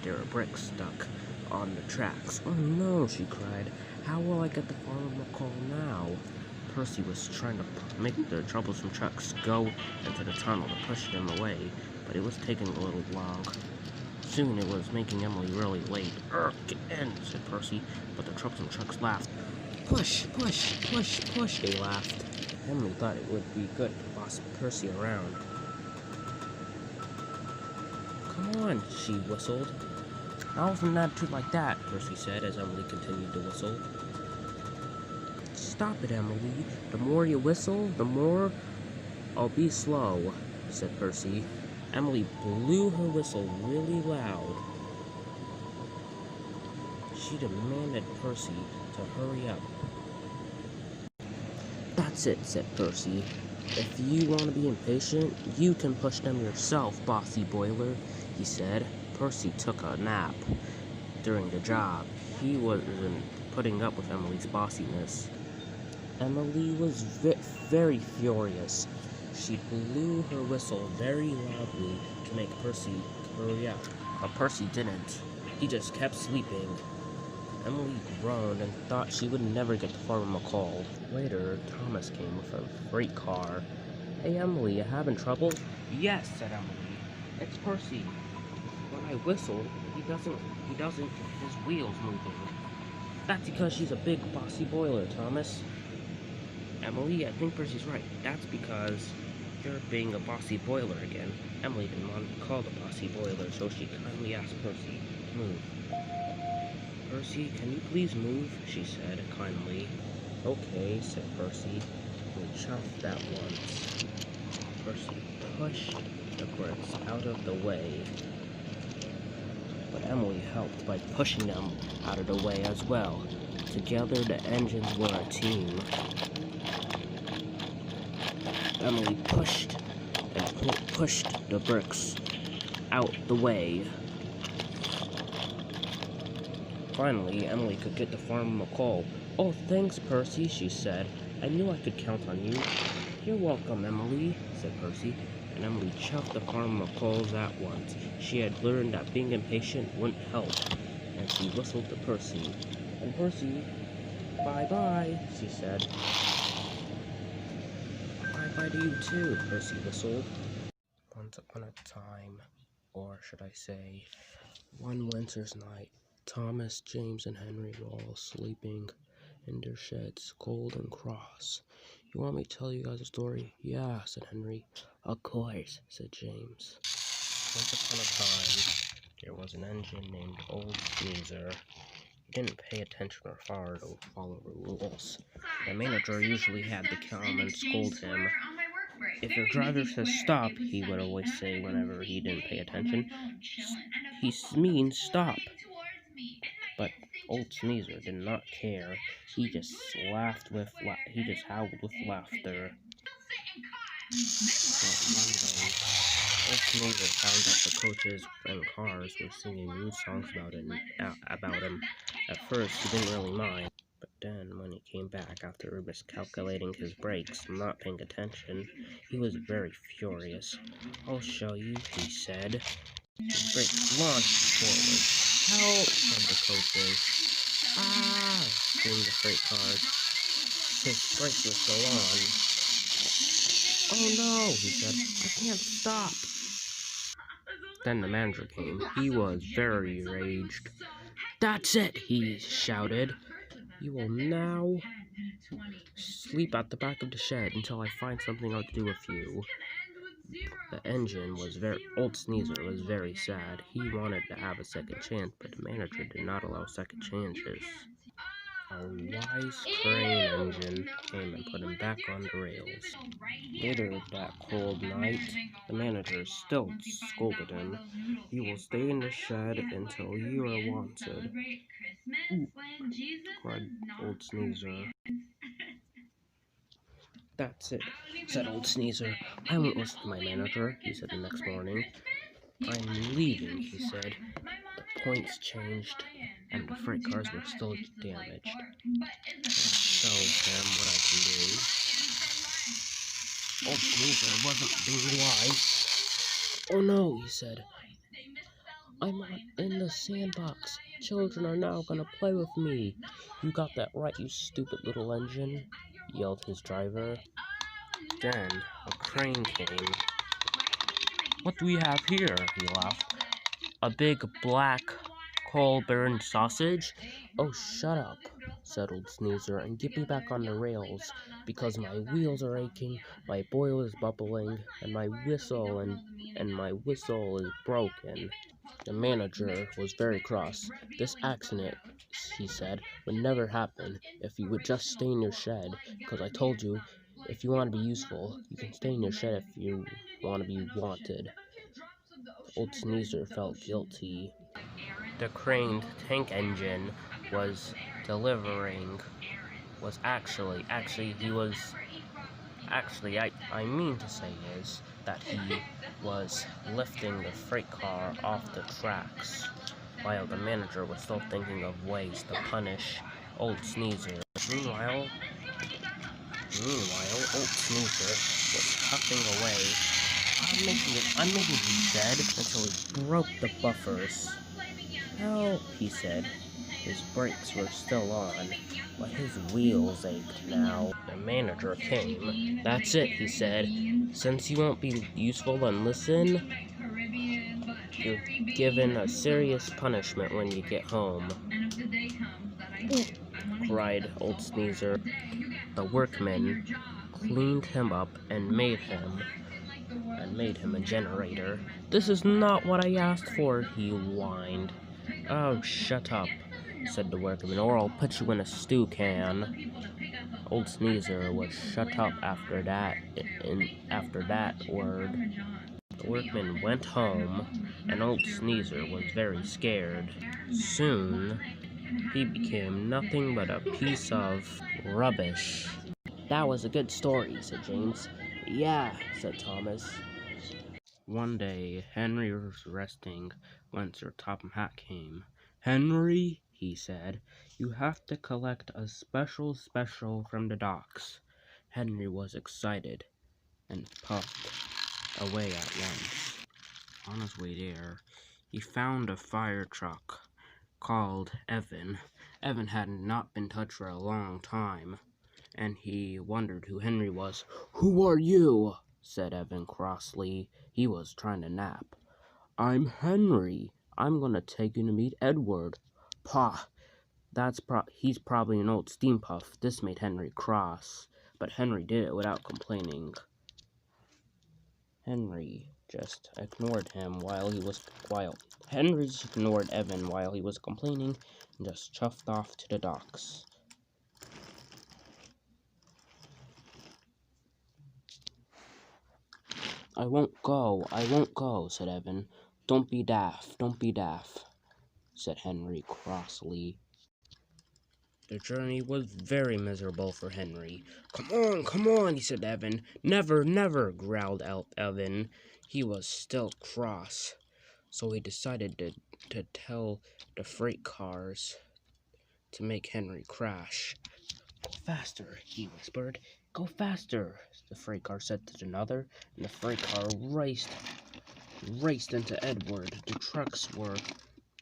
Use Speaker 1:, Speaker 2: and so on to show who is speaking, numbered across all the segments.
Speaker 1: there were bricks stuck on the tracks. "Oh no," she cried. "How will I get the farmer McCall now?" Percy was trying to make the troublesome trucks go into the tunnel to push them away, but it was taking a little long. Soon it was making Emily really late. "Get in," said Percy, but the troublesome trucks laughed. "Push, push, push, push," they laughed. Emily thought it would be good to boss Percy around. "Come on," she whistled. "How often an attitude like that?" Percy said as Emily continued to whistle. "Stop it, Emily. The more you whistle, the more I'll be slow," said Percy. Emily blew her whistle really loud. She demanded Percy to hurry up. "That's it," said Percy. "If you want to be impatient, you can push them yourself, bossy boiler," he said. Percy took a nap during the job. He wasn't putting up with Emily's bossiness. Emily was very furious. She blew her whistle very loudly to make Percy hurry up, but Percy didn't. He just kept sleeping. Emily groaned and thought she would never get to Farmer McCall. Later, Thomas came with a freight car. "Hey, Emily, you having trouble?" "Yes," said Emily. "It's Percy. When I whistle, he doesn't get his wheels moving." "That's because she's a big bossy boiler, Thomas." "Emily, I think Percy's right. That's because you're being a bossy boiler again." Emily didn't want to be called a bossy boiler, so she kindly asked Percy to move. "Percy, can you please move?" she said kindly. "Okay," said Percy. We chuffed that once. Percy pushed the bricks out of the way, but Emily helped by pushing them out of the way as well. Together, the engines were a team. Emily pushed and pushed the bricks out the way. Finally, Emily could get to Farmer McCall. "Oh, thanks, Percy," she said. "I knew I could count on you." "You're welcome, Emily," said Percy, and Emily chuffed the Farmer McCalls at once. She had learned that being impatient wouldn't help, and she whistled to Percy. "And Percy, bye-bye," she said. "Bye-bye to you too," Percy whistled. Once upon a time, or should I say, one winter's night, Thomas, James, and Henry were all sleeping in their sheds, cold and cross. "You want me to tell you guys a story?" "Yeah," said Henry. "Of course," said James. Once upon a time, there was an engine named Old Sneezer. He didn't pay attention or follow the rules. The manager usually had to come and scold him. "If your driver says stop," he would always say whenever he didn't pay attention, "he means stop." But Old Sneezer did not care. He just howled with laughter. One day, Old Sneezer found that the coaches and cars were singing rude songs about him. At first, he didn't really mind, but then when he came back after miscalculating his brakes and not paying attention, he was very furious. "I'll show you," he said. His brakes launched forward. "Help!" said the coaches. "Ah!" screamed the freight cars. His brakes were still on. "Oh no!" he said. "I can't stop!" Then the manager came. He was very enraged. "That's it!" he shouted. "You will now sleep at the back of the shed until I find something else to do with you." Old Sneezer was very sad. He wanted to have a second chance, but the manager did not allow second chances. A wise crane engine came and put him back on the rails. Later that cold night, the manager still scolded him. "You will stay in the shed until you are wanted," cried Old Sneezer. "That's it," said Old Sneezer. "I won't listen to my manager," he said the next morning. "I'm leaving," he said. The points changed, and the freight cars were still damaged. "I'll show them what I can do." Old Sneezer wasn't being wise. "Oh no," he said. I'm not in the sandbox. Children are now gonna play with me. You got that right, you stupid little engine, yelled his driver. Then a crane came. What do we have here? He laughed. A big black coal-burned sausage? Oh, shut up, said Old Sneezer, and get me back on the rails, because my wheels are aching, my boiler is bubbling, and my whistle is broken. The manager was very cross. This accident, he said, would never happen if you would just stay in your shed, because I told you, if you want to be useful, you can stay in your shed if you want to be wanted. Old Sneezer felt guilty. The craned tank engine was delivering, was actually, I mean to say is that he was lifting the freight car off the tracks, while the manager was still thinking of ways to punish Old Sneezer. Meanwhile, Old Sneezer was huffing away. I'm making, he said, until he broke the buffers. Help, he said. His brakes were still on, but his wheels ached now. The manager came. That's it, he said. Since you won't be useful and listen, you're given a serious punishment when you get home, cried Old Sneezer. The workmen cleaned him up and made him a generator. This is not what I asked for, he whined. Oh, shut up, said the workman, or I'll put you in a stew can. Old Sneezer was shut up after that word. The workman went home, and Old Sneezer was very scared. Soon, he became nothing but a piece of rubbish. That was a good story, said James. Yeah, said Thomas. One day, Henry was resting when Sir Topham Hatt came. Henry, he said, you have to collect a special from the docks. Henry was excited and puffed away at once. On his way there, he found a fire truck called Evan. Evan had not been touched for a long time, and he wondered who Henry was. Who are you? Said Evan crossly. He was trying to nap. I'm Henry. I'm gonna take you to meet Edward. Pah! He's probably an old steam puff. This made Henry cross, but Henry did it without complaining. Henry just ignored him while he was Henry just ignored Evan while he was complaining and just chuffed off to the docks. I won't go, said Evan. Don't be daft, said Henry crossly. The journey was very miserable for Henry. Come on, he said to Evan. Never, growled out Evan. He was still cross, so he decided to tell the freight cars to make Henry crash. Go faster, he whispered. Go faster, the freight car said to another, and the freight car raced into Edward. The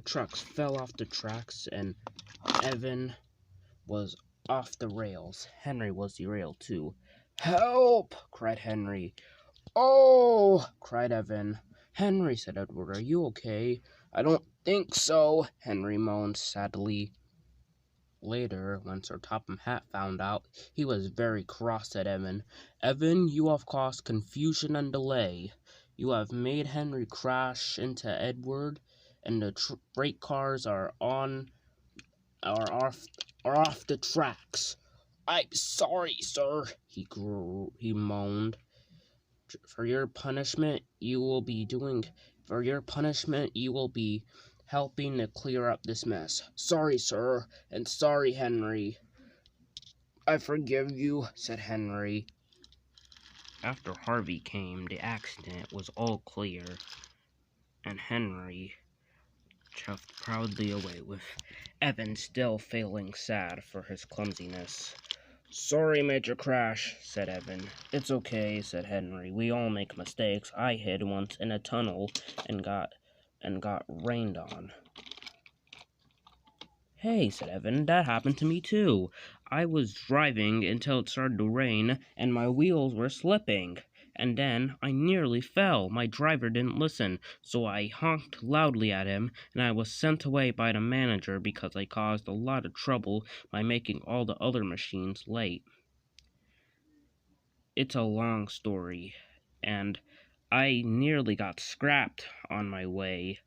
Speaker 1: trucks fell off the tracks, and Evan was off the rails. Henry was derailed too. Help! Cried Henry. Oh! Cried Evan. Henry, said Edward, are you okay? I don't think so, Henry moaned sadly. Later, when Sir Topham Hatt found out, he was very cross at Evan. Evan, you have caused confusion and delay. You have made Henry crash into Edward, and the freight cars are off the tracks. I'm sorry, sir, he moaned. For your punishment, you will be helping to clear up this mess. Sorry, sir, and sorry, Henry. I forgive you, said Henry. After Harvey came, the accident was all clear, and Henry chuffed proudly away, with Evan still feeling sad for his clumsiness. Sorry, Major Crash, said Evan. It's okay, said Henry. We all make mistakes. I hid once in a tunnel and got and got rained on. "Hey," said Evan, "that happened to me too. I was driving until it started to rain, and my wheels were slipping. And then I nearly fell. My driver didn't listen, so I honked loudly at him, and I was sent away by the manager because I caused a lot of trouble by making all the other machines late. It's a long story, and I nearly got scrapped on my way."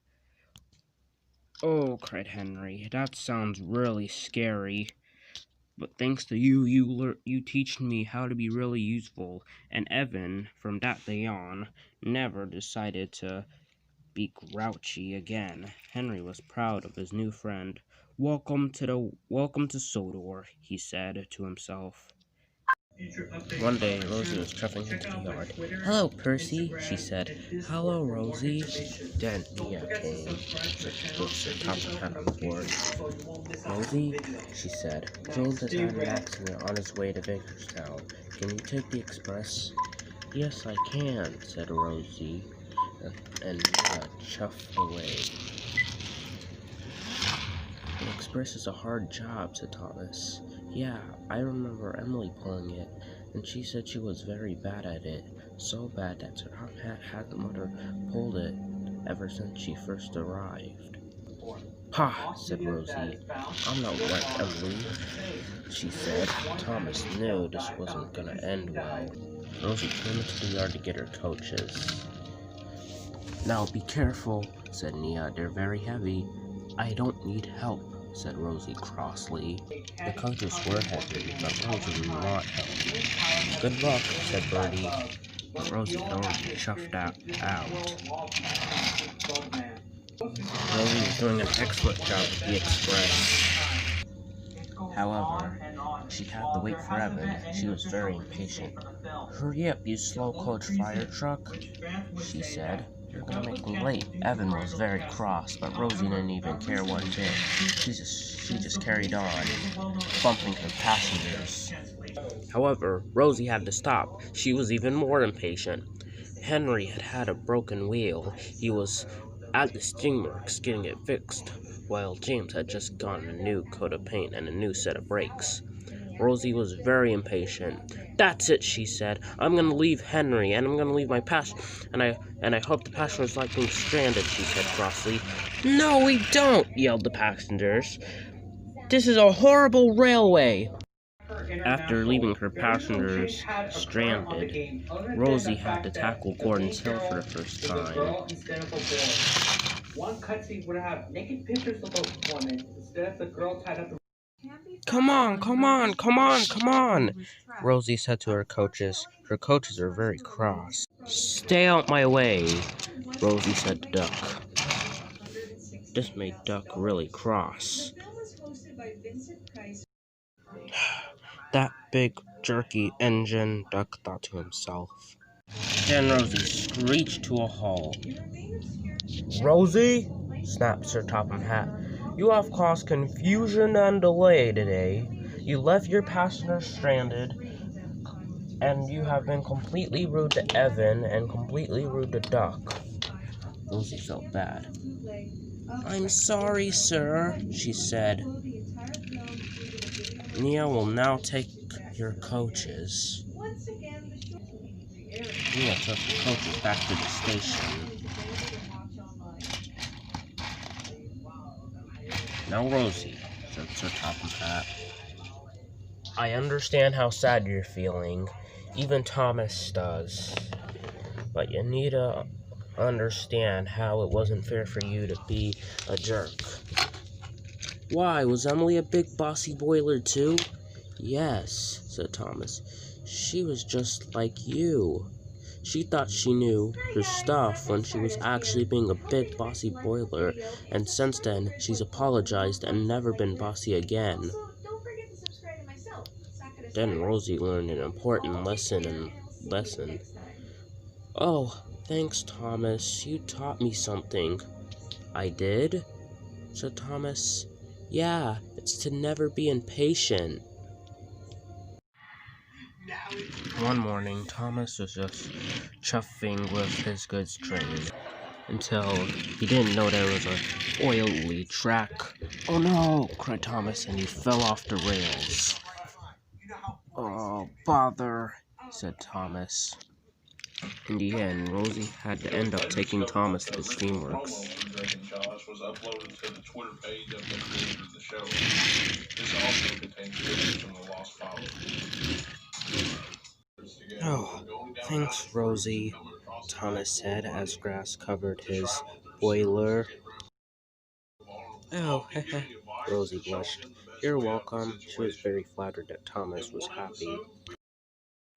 Speaker 1: "Oh," cried Henry, "that sounds really scary. But thanks to you, you teach me how to be really useful." And Evan, from that day on, never decided to be grouchy again. Henry was proud of his new friend. Welcome to Sodor," he said to himself. One day, Rosie was chuffing into the yard. "Hello, Percy," she said. "Hello, Rosie." Then Mia came with her top hat on board. "Rosie," she said, "James has had an accident on his way to Bakerstown. Can you take the express?" "Yes, I can," said Rosie, and Mia chuffed away. "The express is a hard job," said Thomas. "Yeah, I remember Emily pulling it, and she said she was very bad at it. So bad that her top hat hadn't let her pull it ever since she first arrived." "Ha," said Rosie. "I'm not like Emily," she said. Thomas knew this wasn't gonna end well. Rosie came into the yard to get her coaches. "Now be careful," said Nia. "They're very heavy." "I don't need help," said Rosie crossly. The coaches were heavy, but Rosie did not help. "Good luck," said Bertie. But Rosie had already chuffed out. Rosie was doing an excellent job with the express. However, she had to wait for Evan. She was very impatient. "Hurry up, you slow coach fire truck," she said. "You're gonna make me late." Evan was very cross, but Rosie didn't even care one bit. She just carried on, bumping her passengers. However, Rosie had to stop. She was even more impatient. Henry had a broken wheel. He was at the Steamworks getting it fixed, while James had just gotten a new coat of paint and a new set of brakes. Rosie was very impatient. "That's it," she said. "I'm gonna leave Henry, and I'm gonna leave my and I hope the passengers like being stranded," she said crossly. "No, we don't," yelled the passengers. "This is a horrible railway." After leaving her passengers stranded, Rosie had to tackle Gordon's Hill for the first time. One cutscene would have naked pictures of a woman instead of the girl tied up. Come on," Rosie said to her coaches. Her coaches were very cross. "Stay out my way," Rosie said to Duck. This made Duck really cross. "That big, jerky engine," Duck thought to himself. Then Rosie screeched to a halt. "Rosie," snapped Sir Topham Hatt, "you have caused confusion and delay today. You left your passengers stranded, and you have been completely rude to Evan and completely rude to Duck." Rosie felt bad. "I'm sorry, sir," she said. "Nia will now take your coaches." Nia took the coaches back to the station. "Now, Rosie," said Sir Topham Hatt, "I understand how sad you're feeling. Even Thomas does. But you need to understand how it wasn't fair for you to be a jerk." "Why, was Emily a big bossy boiler too?" "Yes," said Thomas. "She was just like you. She thought she knew her stuff when she was actually being a big bossy boiler, and since then, she's apologized and never been bossy again." Then Rosie learned an important lesson. "Oh, thanks, Thomas. You taught me something." "I did?" said Thomas. "Yeah, it's to never be impatient." One morning, Thomas was just chuffing with his goods train until he didn't know there was a oily track. "Oh no!" cried Thomas, and he fell off the rails. "Oh, bother," said Thomas. In the end, Rosie had to end up taking Thomas to the Steamworks. Was uploaded to the Twitter page of the creator of the show. This also contains pictures from the lost file. "Oh, thanks, Rosie," Thomas said as grass covered his boiler. "Oh, heh." Rosie blushed. "You're welcome." She was very flattered that Thomas was happy.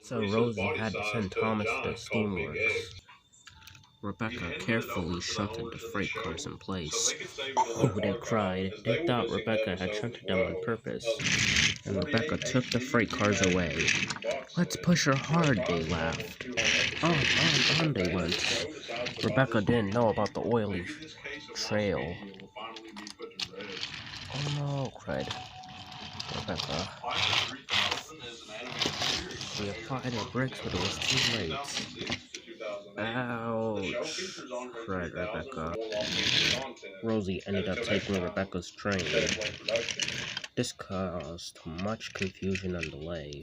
Speaker 1: So Rosie had to send Thomas to the Steamworks. Rebecca carefully shunted the freight cars in place. "Oh," they cried. They thought Rebecca had shunted them on purpose. And Rebecca took the freight cars away. "Let's push her hard," they laughed. On they went. Rebecca didn't know about the oily trail. "Oh no," cried Rebecca. She applied her brakes, but it was too late. "Ouch," cried Rebecca. Rosie ended up taking Rebecca's train. This caused much confusion and delay.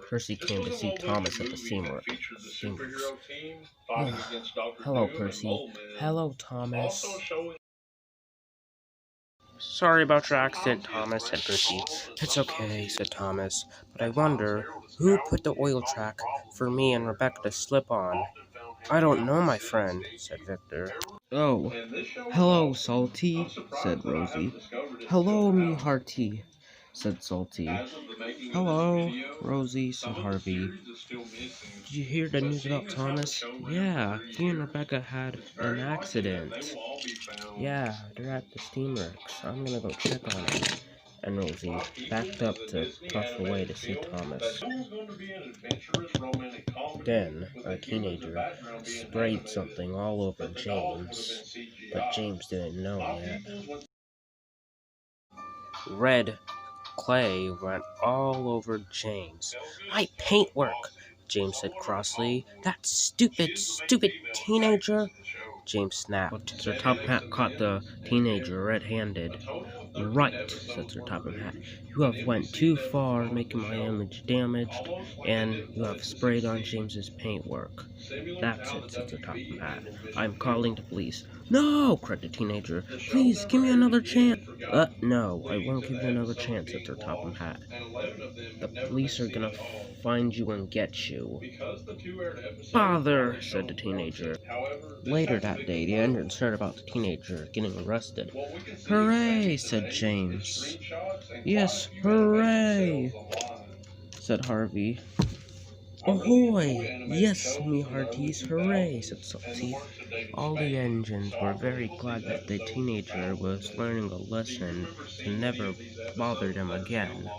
Speaker 1: Percy came to see Thomas at the Steamworks. "Hello, Percy." "Hello, Thomas." "Sorry about your accident, Thomas," said Percy. "It's okay," said Thomas, "but I wonder who put the oil track for me and Rebecca to slip on." "I don't know, my friend," said Victor. "Oh, hello, Salty," said Rosie. "Hello, me hearty," said Salty. "Hello, Rosie," said Harvey. "Did you hear the news about Thomas?" "Yeah, he and Rebecca had an accident." "Yeah, they're at the Steamworks. I'm gonna go check on them." And Rosie backed up to puff away to see Thomas. Then a teenager sprayed something all over James, but James didn't know yet. Red clay went all over James. "My paintwork," James said crossly. "That stupid teenager." James snapped, but Sir Topham Hatt caught the teenager red-handed. "Right," said Sir Topham Hatt. "You have went too far, making my image damaged, and you have sprayed on James's paintwork." "That's it," said Sir Topham Hatt. "I'm calling the police." "No!" cried the teenager. "Please, give me another chance." No, I won't give you another chance," said Sir Topham Hatt. "The police are gonna find you and get you." "Bother," said the teenager. Later that day, the engines heard about the teenager getting arrested. "Hooray!" said James. "Yes, hooray!" said Harvey. "Ahoy! Yes, me hearties, hooray!" said Salty. All the engines were very glad that the teenager was learning a lesson to never bother them again.